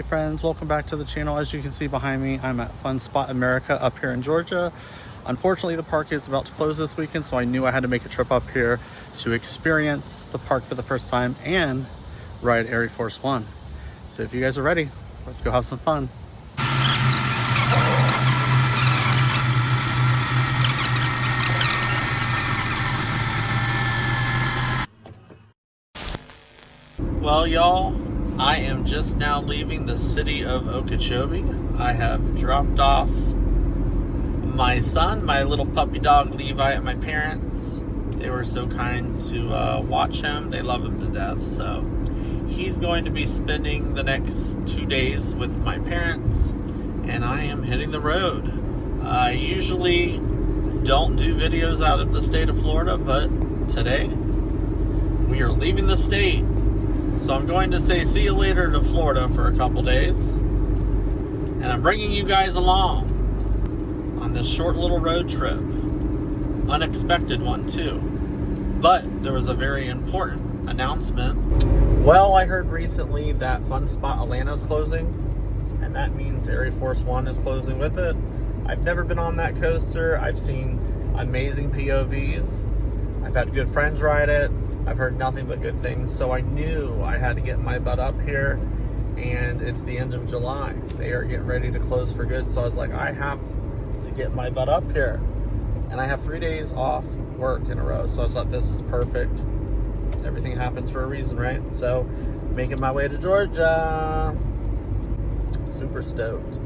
friends, welcome back to the channel. As you can see behind me, I'm at Fun Spot America up here in Georgia. Unfortunately, the park is about to close this weekend, so I knew I had to make a trip up here to experience the park for the first time and ride ArieForce One. So if you guys are ready, let's go have some fun. Well, y'all, I am just now leaving the city of Okeechobee. I have dropped off my son, my little puppy dog Levi, at my parents'. They were so kind to watch him. They love him to death. So he's going to be spending the next 2 days with my parents, and I am hitting the road. I usually don't do videos out of the state of Florida, but today we are leaving the state. So I'm going to say see you later to Florida for a couple days. And I'm bringing you guys along on this short little road trip. Unexpected one too. But there was a very important announcement. Well, I heard recently that Fun Spot Atlanta is closing. And that means ArieForce One is closing with it. I've never been on that coaster. I've seen amazing POVs. I've had good friends ride it. I've heard nothing but good things, so I knew I had to get my butt up here, and it's the end of July. They are getting ready to close for good, so I was like, I have to get my butt up here. And I have 3 days off work in a row, so I thought this is perfect. Everything happens for a reason, right? So, making my way to Georgia. Super stoked.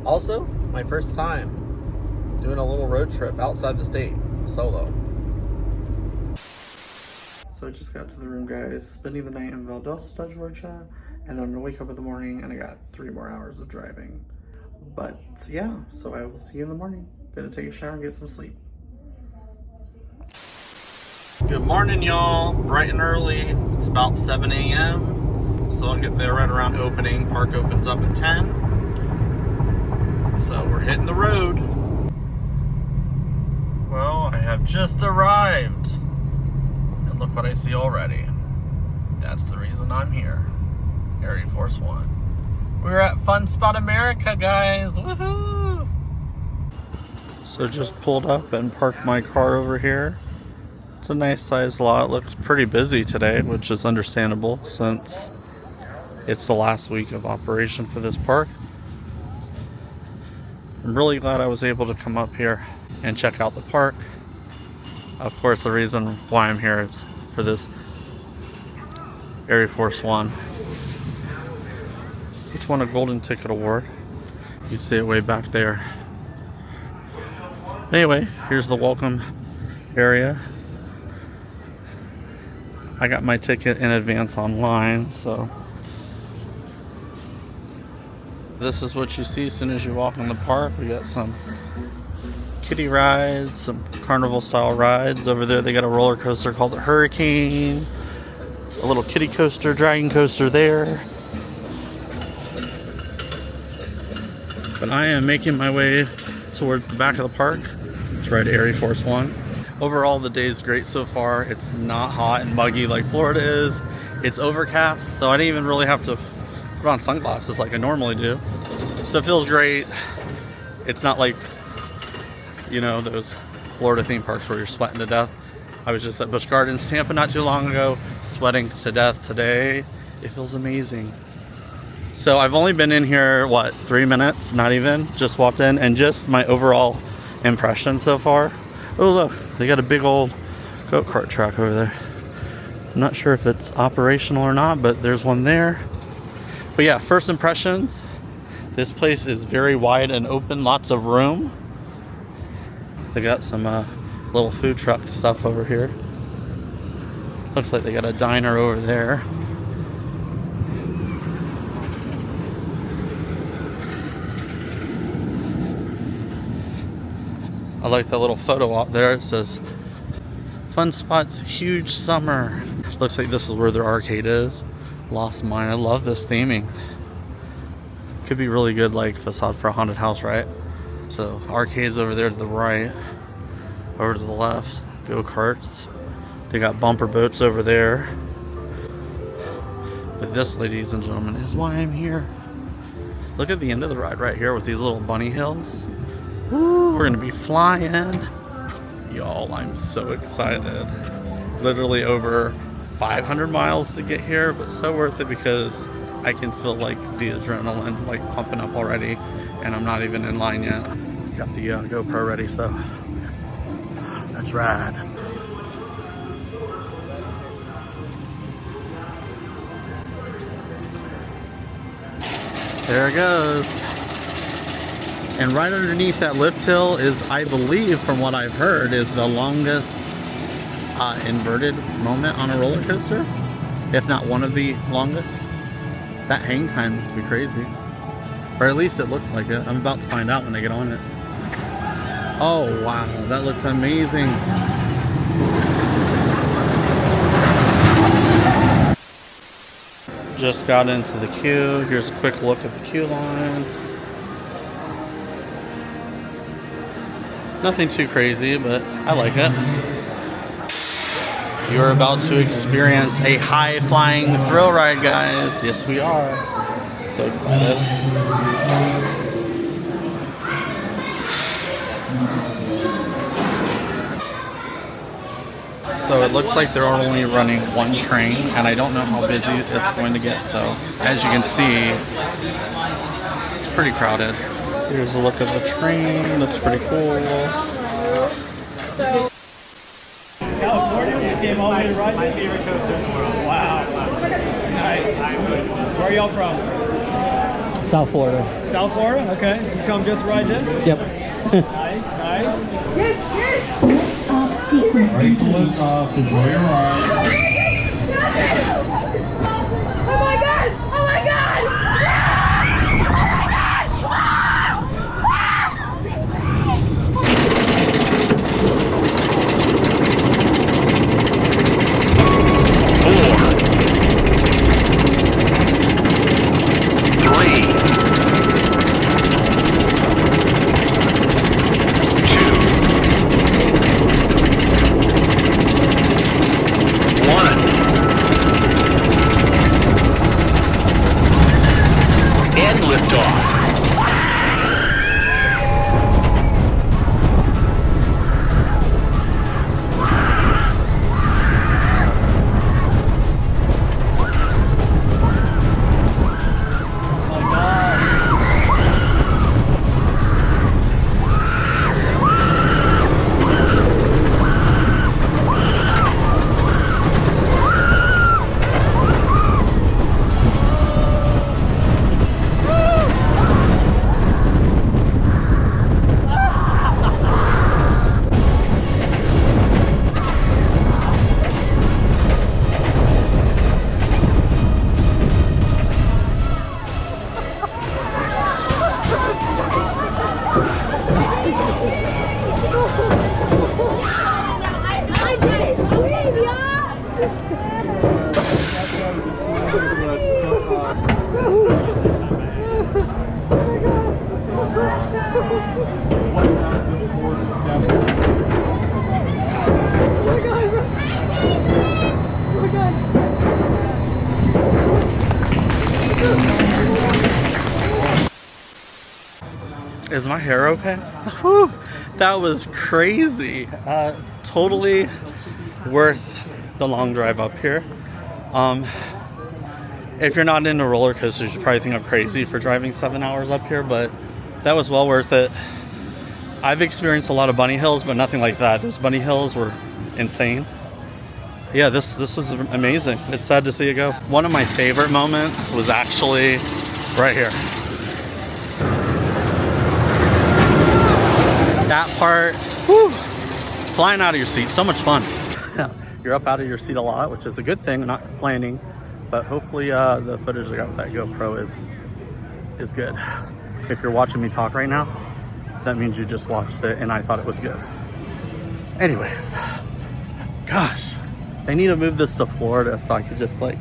Also, my first time doing a little road trip outside the state, solo. So I just got to the room, guys, spending the night in Valdosta, Georgia, and then I'm gonna wake up in the morning and I got 3 more hours of driving. But yeah, so I will see you in the morning. Gonna take a shower and get some sleep. Good morning, y'all. Bright and early. It's about 7 a.m. So I'll get there right around opening. Park opens up at 10. So we're hitting the road. Well, I have just arrived. Look what I see already. That's the reason I'm here. ArieForce One. We're at Fun Spot America, guys. Woohoo! So just pulled up and parked my car over here. It's a nice sized lot. Looks pretty busy today, which is understandable since it's the last week of operation for this park. I'm really glad I was able to come up here and check out the park. Of course, the reason why I'm here is for this ArieForce One, which won a Golden Ticket Award. You see it way back there. Anyway, here's the welcome area. I got my ticket in advance online, so this is what you see as soon as you walk in the park. We got some kiddie rides, some carnival style rides. Over there they got a roller coaster called the Hurricane, a little kiddie coaster, dragon coaster there. But I am making my way toward the back of the park to ride ArieForce One. Overall, the day is great so far. It's not hot and muggy like Florida is. It's overcast, so I didn't even really have to put on sunglasses like I normally do. So it feels great. It's not like, you know, those Florida theme parks where you're sweating to death. I was just at Busch Gardens, Tampa not too long ago, sweating to death today. It feels amazing. So I've only been in here, what, 3 minutes? Not even. Just walked in, and just my overall impression so far. Oh look, they got a big old go-kart track over there. I'm not sure if it's operational or not, but there's one there. But yeah, first impressions. This place is very wide and open, lots of room. They got some little food truck stuff over here. Looks like they got a diner over there. I like that little photo out there. It says Fun Spot's huge summer. Looks like this is where their arcade is. Lost Mine. I love this theming. Could be really good like facade for a haunted house, right? So arcades over there to the right. Over to the left, go-karts. They got bumper boats over there. But this, ladies and gentlemen, is why I'm here. Look at the end of the ride right here with these little bunny hills. Woo, we're gonna be flying. Y'all, I'm so excited. Literally over 500 miles to get here, but so worth it because I can feel like the adrenaline like pumping up already, and I'm not even in line yet. Got the GoPro ready, so let's ride. There it goes. And right underneath that lift hill is, I believe, from what I've heard, is the longest inverted moment on a roller coaster, if not one of the longest. That hang time must be crazy, or at least it looks like it. I'm about to find out when I get on it. Oh wow, that looks amazing. Just got into the queue. Here's a quick look at the queue line. Nothing too crazy, but I like it. You're about to experience a high-flying thrill ride, guys. Yes, we are. So excited. So it looks like they're only running one train, and I don't know how busy it's going to get. So as you can see, it's pretty crowded. Here's a look at the train. Looks pretty cool. California, you came all the way to ride my favorite coaster in the world. Wow. Nice. Where are y'all from? South Florida. South Florida? Okay. You come just to ride this? Yep. Nice, nice. Yes, yes! Off sequence complete. Lift off, enjoy your ride. Oh my god! Oh my god! Is my hair okay? Whew, that was crazy. Totally worth the long drive up here. If you're not into roller coasters, you probably think I'm crazy for driving 7 hours up here, but that was well worth it. I've experienced a lot of bunny hills, but nothing like that. Those bunny hills were insane. Yeah, this was amazing. It's sad to see it go. One of my favorite moments was actually right here. That part, whew, flying out of your seat, so much fun. You're up out of your seat a lot, which is a good thing. I'm not complaining, but hopefully the footage I got with that GoPro is good. If you're watching me talk right now, that means you just watched it and I thought it was good. Anyways, gosh, they need to move this to Florida so I could just like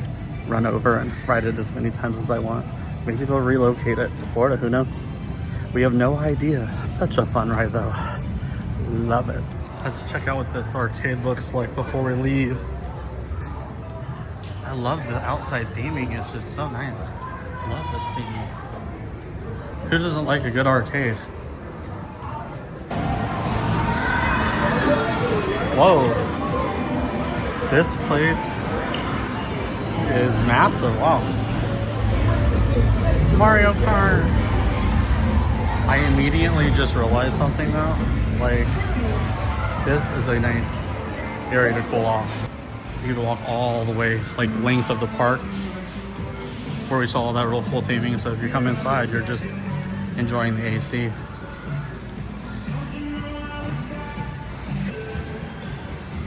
run over and ride it as many times as I want. Maybe they'll relocate it to Florida, who knows? We have no idea. Such a fun ride though. Love it. Let's check out what this arcade looks like before we leave. I love the outside theming, it's just so nice. Love this theming. Who doesn't like a good arcade? Whoa. This place is massive. Wow. Mario Kart. I immediately just realized something though. Like, this is a nice area to cool off. You can walk all the way, like, length of the park where we saw all that real cool theming. So if you come inside, you're just enjoying the AC.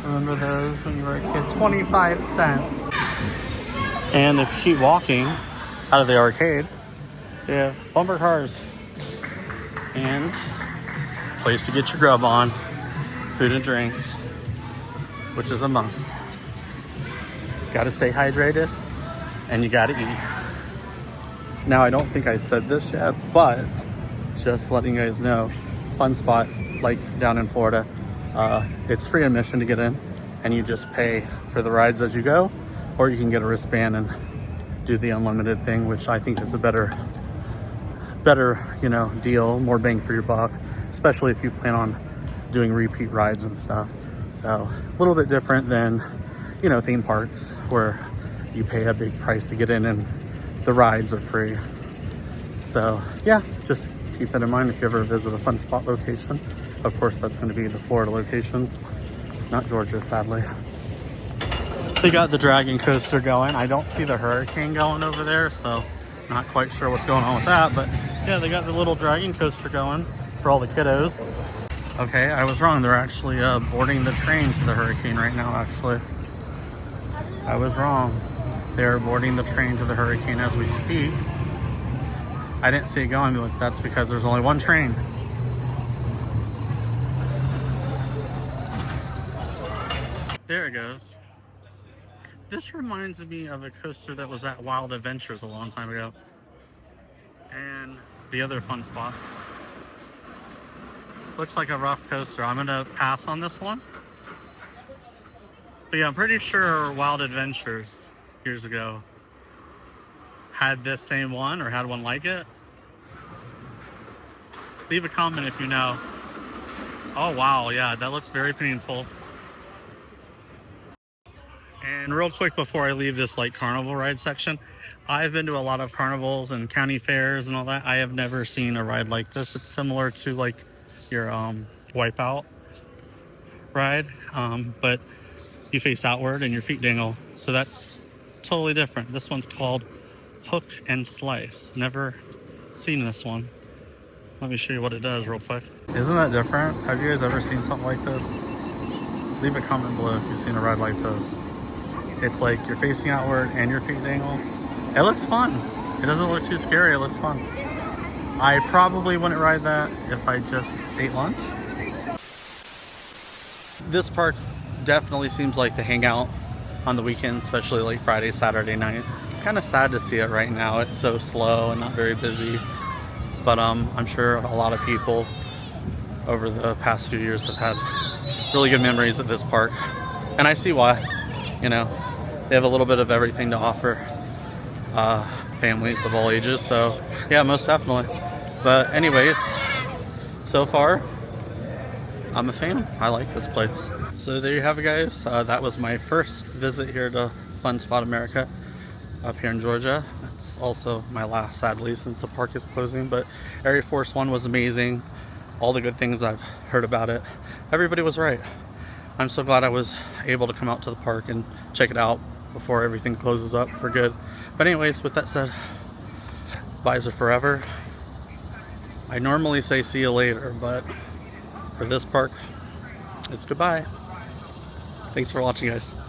Remember those when you were a kid? 25 cents. And if you keep walking out of the arcade, they have bumper cars and place to get your grub on, food and drinks, which is a must. Gotta stay hydrated and you gotta eat. Now, I don't think I said this yet, but just letting you guys know, fun spot, like down in Florida, it's free admission to get in, and you just pay for the rides as you go, or you can get a wristband and do the unlimited thing, which I think is a better, you know, deal, more bang for your buck, especially if you plan on doing repeat rides and stuff. So a little bit different than, you know, theme parks where you pay a big price to get in and the rides are free. So yeah, just keep that in mind if you ever visit a fun spot location. Of course, that's going to be the Florida locations, not Georgia, sadly. They got the dragon coaster going. I don't see the hurricane going over there, so not quite sure what's going on with that. But yeah, they got the little dragon coaster going for all the kiddos. Okay, I was wrong. They're actually boarding the train to the hurricane right now, actually. I was wrong. They're boarding the train to the hurricane as we speak. I didn't see it going, but that's because there's only one train. There it goes. This reminds me of a coaster that was at Wild Adventures a long time ago. And the other fun spot. Looks like a rough coaster. I'm gonna pass on this one. But yeah, I'm pretty sure Wild Adventures years ago had this same one or had one like it. Leave a comment if you know. Oh wow, yeah, that looks very painful. And real quick before I leave this like carnival ride section, I've been to a lot of carnivals and county fairs and all that. I have never seen a ride like this. It's similar to like your Wipeout ride, but you face outward and your feet dangle. So that's totally different. This one's called Hook and Slice. Never seen this one. Let me show you what it does real quick. Isn't that different? Have you guys ever seen something like this? Leave a comment below if you've seen a ride like this. It's like you're facing outward and your feet dangle. It looks fun. It doesn't look too scary. It looks fun. I probably wouldn't ride that if I just ate lunch. This park definitely seems like the hangout on the weekend, especially like Friday, Saturday night. It's kind of sad to see it right now. It's so slow and not very busy. But I'm sure a lot of people over the past few years have had really good memories at this park. And I see why. You know, they have a little bit of everything to offer families of all ages. So yeah, most definitely. But anyways, so far, I'm a fan. I like this place. So there you have it, guys. That was my first visit here to Fun Spot America up here in Georgia. It's also my last, sadly, since the park is closing. But ArieForce One was amazing. All the good things I've heard about it. Everybody was right. I'm so glad I was able to come out to the park and check it out before everything closes up for good. But anyways, with that said, buys are forever. I normally say see you later, but for this park, it's goodbye. Thanks for watching, guys.